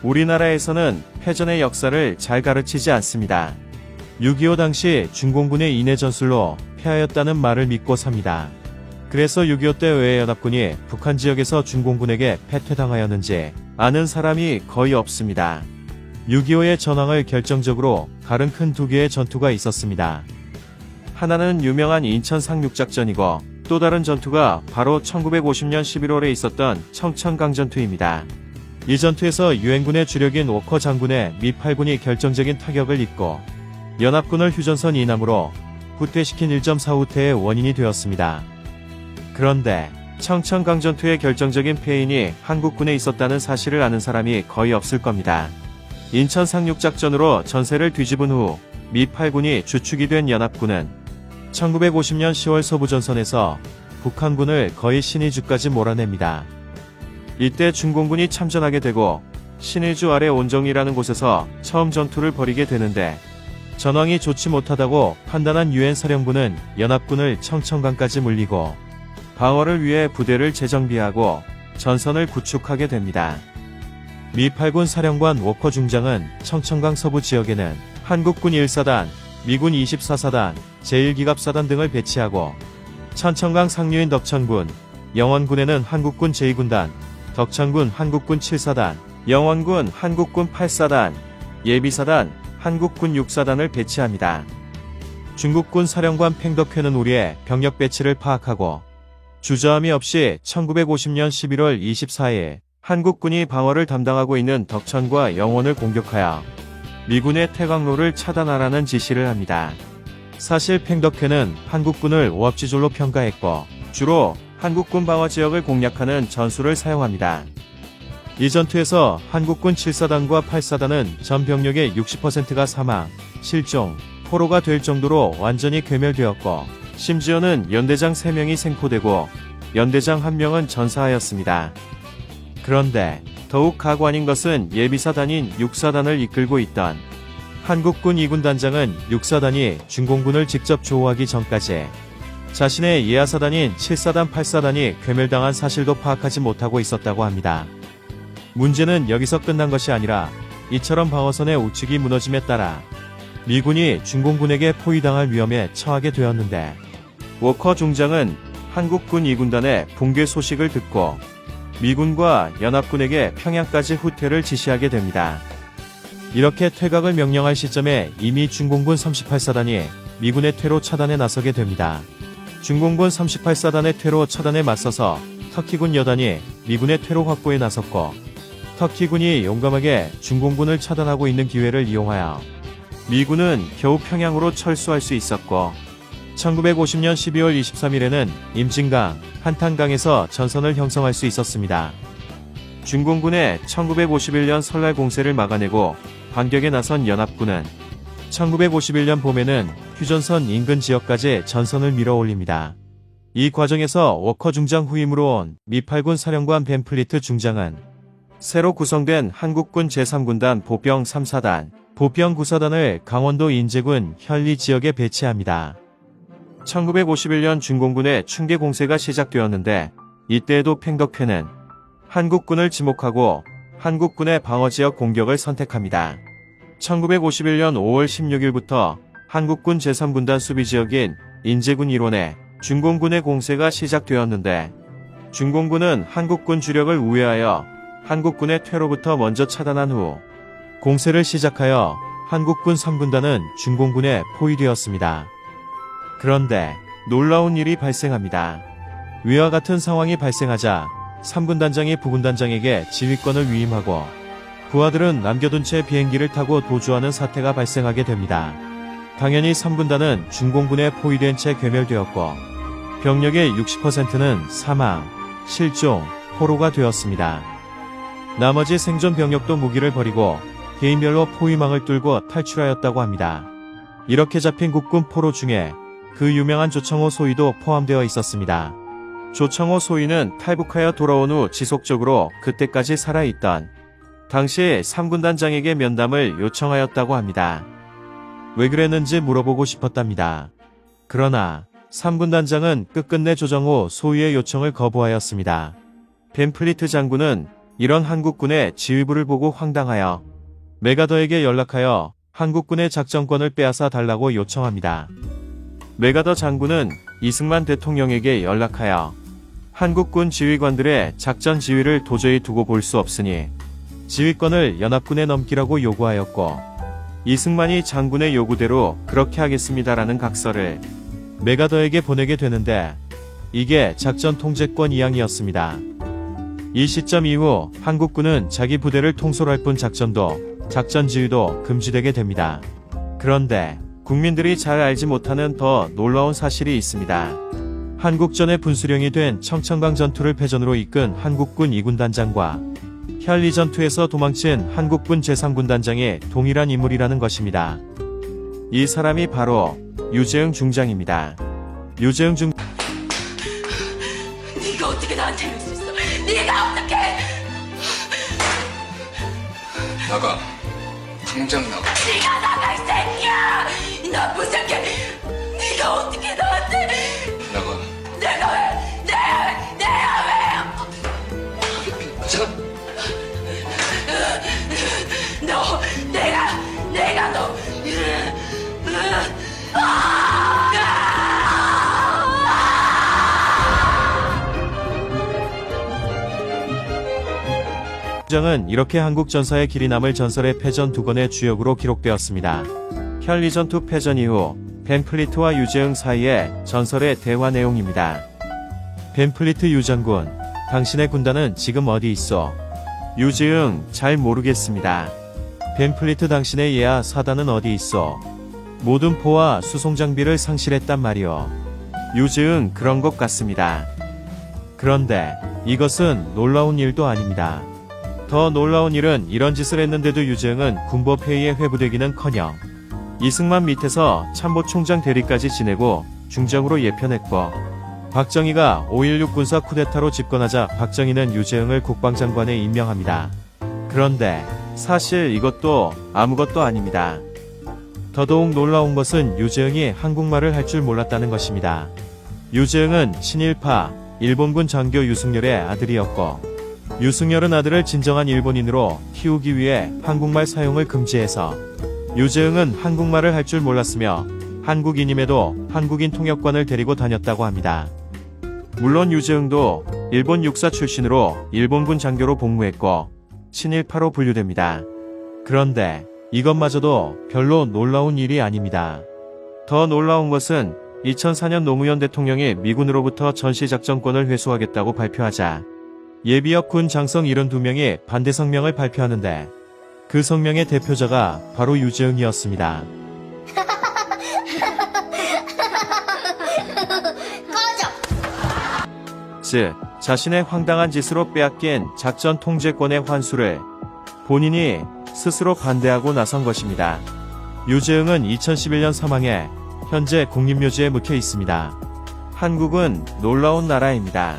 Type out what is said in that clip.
우리나라에서는 패전의 역사를 잘 가르치지 않습니다. 6.25 당시 중공군의 인해 전술로 패하였다는 말을 믿고 삽니다. 그래서 6.25 때 왜 연합군이 북한 지역에서 중공군에게 패퇴당하였는지 아는 사람이 거의 없습니다. 6.25의 전황을 결정적으로 가른 큰 두 개의 전투가 있었습니다. 하나는 유명한 인천 상륙작전이고 또 다른 전투가 바로 1950년 11월에 있었던 청천강전투입니다. 이 전투에서 유엔군의 주력인 워커 장군의 미 8군이 결정적인 타격을 입고 연합군을 휴전선 이남으로 후퇴시킨 1.4 후퇴의 원인이 되었습니다. 그런데 청천강전투의 결정적인 패인이 한국군에 있었다는 사실을 아는 사람이 거의 없을 겁니다. 인천 상륙작전으로 전세를 뒤집은 후 미 8군이 주축이 된 연합군은 1950년 10월 서부전선에서 북한군을 거의 신의주까지 몰아냅니다. 이때 중공군이 참전하게 되고 신의주 아래 온정이라는 곳에서 처음 전투를 벌이게 되는데 전황이 좋지 못하다고 판단한 유엔 사령부는 연합군을 청천강까지 물리고 방어를 위해 부대를 재정비하고 전선을 구축하게 됩니다. 미 8군 사령관 워커 중장은 청천강 서부 지역에는 한국군 1사단, 미군 24사단, 제1기갑사단 등을 배치하고 천천강 상류인 덕천군, 영원군에는 한국군 제2군단, 덕천군 한국군 7사단, 영원군 한국군 8사단, 예비사단, 한국군 6사단을 배치합니다. 중국군 사령관 팽덕회는 우리의 병력 배치를 파악하고 주저함이 없이 1950년 11월 24일 한국군이 방어를 담당하고 있는 덕천과 영원을 공격하여 미군의 퇴각로를 차단하라는 지시를 합니다. 사실 팽덕회는 한국군을 오합지졸로 평가했고 주로 한국군 방어 지역을 공략하는 전술을 사용합니다. 이 전투에서 한국군 7사단과 8사단은 전 병력의 60%가 사망, 실종, 포로가 될 정도로 완전히 괴멸되었고 심지어는 연대장 3명이 생포되고 연대장 1명은 전사하였습니다. 그런데 더욱 가관인 것은 예비사단인 6사단을 이끌고 있던 한국군 2군 단장은 6사단이 중공군을 직접 조우하기 전까지 자신의 예하사단인 7사단 8사단이 괴멸당한 사실도 파악하지 못하고 있었다고 합니다. 문제는 여기서 끝난 것이 아니라 이처럼 방어선의 우측이 무너짐에 따라 미군이 중공군에게 포위당할 위험에 처하게 되었는데 워커 중장은 한국군 2군단의 붕괴 소식을 듣고 미군과 연합군에게 평양까지 후퇴를 지시하게 됩니다. 이렇게 퇴각을 명령할 시점에 이미 중공군 38사단이 미군의 퇴로 차단에 나서게 됩니다. 중공군 38사단의 퇴로 차단에 맞서서 터키군 여단이 미군의 퇴로 확보에 나섰고 터키군이 용감하게 중공군을 차단하고 있는 기회를 이용하여 미군은 겨우 평양으로 철수할 수 있었고 1950년 12월 23일에는 임진강, 한탄강에서 전선을 형성할 수 있었습니다. 중공군의 1951년 설날 공세를 막아내고 반격에 나선 연합군은 1951년 봄에는 휴전선 인근 지역까지 전선을 밀어올립니다. 이 과정에서 워커 중장 후임으로 온 미 8군 사령관 벤플리트 중장은 새로 구성된 한국군 제3군단 보병 3사단, 보병 9사단을 강원도 인제군 현리 지역에 배치합니다. 1951년 중공군의 충계 공세가 시작되었는데 이때에도 팽덕회는 한국군을 지목하고 한국군의 방어지역 공격을 선택합니다. 1951년 5월 16일부터 한국군 제3군단 수비지역인 인제군 1원에 중공군의 공세가 시작되었는데 중공군은 한국군 주력을 우회하여 한국군의 퇴로부터 먼저 차단한 후 공세를 시작하여 한국군 3군단은 중공군에 포위되었습니다. 그런데 놀라운 일이 발생합니다. 위와 같은 상황이 발생하자 3군 단장이 부군 단장에게 지휘권을 위임하고 부하들은 남겨둔 채 비행기를 타고 도주하는 사태가 발생하게 됩니다. 당연히 3군단은 중공군에 포위된 채 괴멸되었고 병력의 60%는 사망, 실종, 포로가 되었습니다. 나머지 생존 병력도 무기를 버리고 개인별로 포위망을 뚫고 탈출하였다고 합니다. 이렇게 잡힌 국군 포로 중에 그 유명한 조청호 소위도 포함되어 있었습니다. 조청호 소위는 탈북하여 돌아온 후 지속적으로 그때까지 살아있던 당시 3군 단장에게 면담을 요청하였다고 합니다. 왜 그랬는지 물어보고 싶었답니다. 그러나 3군 단장은 끝끝내 조청호 소위의 요청을 거부하였습니다. 벤플리트 장군은 이런 한국군의 지휘부를 보고 황당하여 메가더에게 연락하여 한국군의 작전권을 빼앗아 달라고 요청합니다. 메가더 장군은 이승만 대통령에게 연락하여 한국군 지휘관들의 작전 지휘를 도저히 두고 볼 수 없으니 지휘권을 연합군에 넘기라고 요구하였고, 이승만이 장군의 요구대로 그렇게 하겠습니다라는 각서를 메가더에게 보내게 되는데, 이게 작전 통제권 이양이었습니다. 이 시점 이후 한국군은 자기 부대를 통솔할 뿐 작전 지휘도 금지되게 됩니다. 그런데 국민들이 잘 알지 못하는 더 놀라운 사실이 있습니다. 한국전의 분수령이 된 청천강 전투를 패전으로 이끈 한국군 2군 단장과 현리 전투에서 도망친 한국군 제3군 단장의 동일한 인물이라는 것입니다. 이 사람이 바로 유재흥 중장입니다. 유재흥 중 네가 어떻게 나한테 이럴 수 있어? 네가 어떻게? 나가. 당장 나가. 네가 나가 이 새끼야! 이 나쁜 새끼! 네가 어떻게 나한테? 나가. 내가 왜? 내가 왜? 자, 너 내가 너. 정은 이렇게 한국 전사의 길이 남을 전설의 패전 두 건의 주역으로 기록되었습니다. 현리 전투 패전 이후 벤플리트와 유재흥 사이의 전설의 대화 내용입니다. 벤플리트 유전군, 당신의 군단은 지금 어디 있어? 유재흥, 잘 모르겠습니다. 벤플리트, 당신의 예하 사단은 어디 있어? 모든 포와 수송 장비를 상실했단 말이오. 유재흥, 그런 것 같습니다. 그런데 이것은 놀라운 일도 아닙니다. 더 놀라운 일은 이런 짓을 했는데도 유재흥은 군법회의에 회부되기는커녕 이승만 밑에서 참모총장 대리까지 지내고 중정으로 예편했고, 박정희가 5.16 군사 쿠데타로 집권하자 박정희는 유재흥을 국방장관에 임명합니다. 그런데 사실 이것도 아무것도 아닙니다. 더더욱 놀라운 것은 유재흥이 한국말을 할 줄 몰랐다는 것입니다. 유재흥은 친일파 일본군 장교 유승열의 아들이었고, 유승열은 아들을 진정한 일본인으로 키우기 위해 한국말 사용을 금지해서 유재흥은 한국말을 할 줄 몰랐으며 한국인임에도 한국인 통역관을 데리고 다녔다고 합니다. 물론 유재흥도 일본 육사 출신으로 일본군 장교로 복무했고 친일파로 분류됩니다. 그런데 이것마저도 별로 놀라운 일이 아닙니다. 더 놀라운 것은 2004년 노무현 대통령이 미군으로부터 전시작전권을 회수하겠다고 발표하자 예비역 군 장성 72명이 반대 성명을 발표하는데, 그 성명의 대표자가 바로 유재흥이었습니다. 즉, 자신의 황당한 짓으로 빼앗긴 작전 통제권의 환수를 본인이 스스로 반대하고 나선 것입니다. 유재흥은 2011년 사망해 현재 국립묘지에 묻혀 있습니다. 한국은 놀라운 나라입니다.